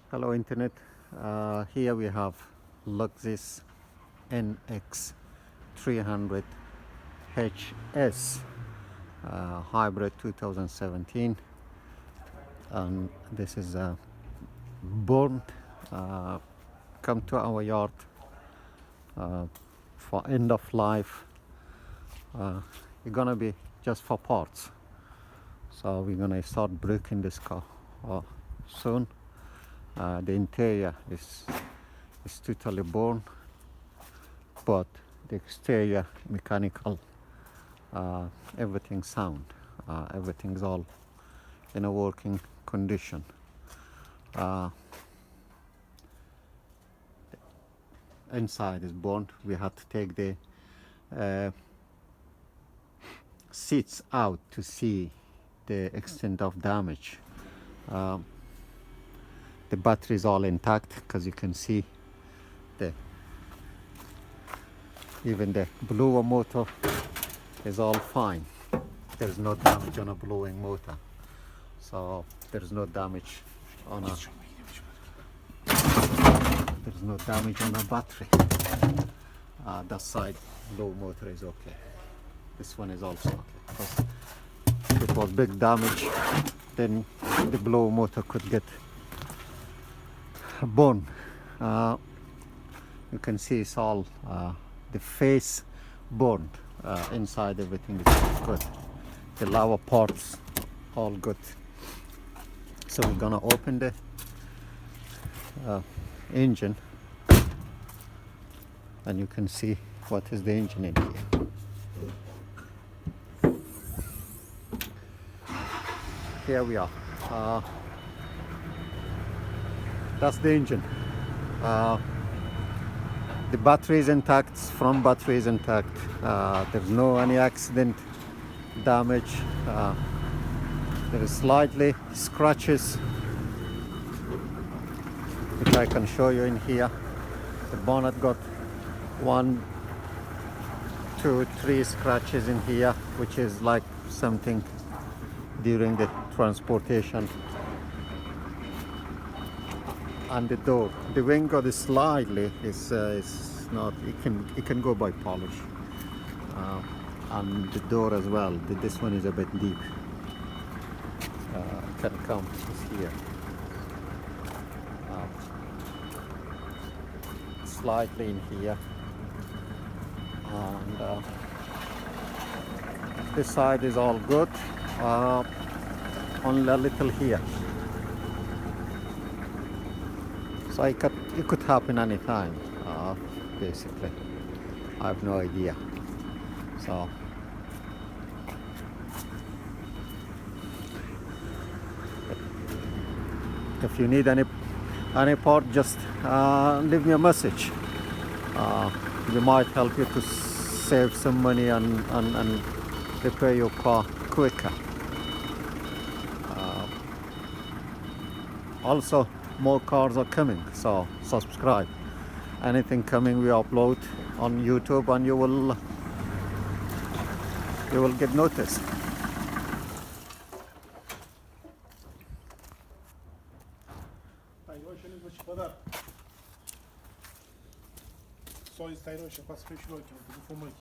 Hello internet. Here we have Lexus NX 300 HS hybrid 2017, and this is born come to our yard for end of life. It's gonna be just for parts, so we're gonna start breaking this car soon. The interior is totally born, but the exterior mechanical, everything sound, everything's all in a working condition. Inside is born. We had to take the seats out to see the extent of damage. The battery is all intact, because you can see even the blower motor is all fine. There's no damage on a blowing motor, so there's no damage on a battery. That side blower motor is okay. This one is also okay, because if it was big damage, then the blower motor could get bone. You can see it's all the face burned. Inside everything is good. The lower parts all good. So we're gonna open the engine, and you can see what is the engine in here. Here we are. That's the engine. The battery is intact, front battery is intact. There's no any accident damage. There is slightly scratches, which I can show you in here. The bonnet got 1, 2, 3 scratches in here, which is like something during the transportation. And the door, the wing got is slightly is not. It can go by polish, and the door as well. This one is a bit deep. Can come here. Slightly in here, and this side is all good. Only a little here. So it could happen anytime, basically. I have no idea. So if you need any part, just leave me a message. We might help you to save some money and repair your car quicker. Also, more cars are coming, so subscribe. Anything coming we upload on YouTube, and you will get noticed. Só isso está aí, não é? Quase fechou aqui, não foi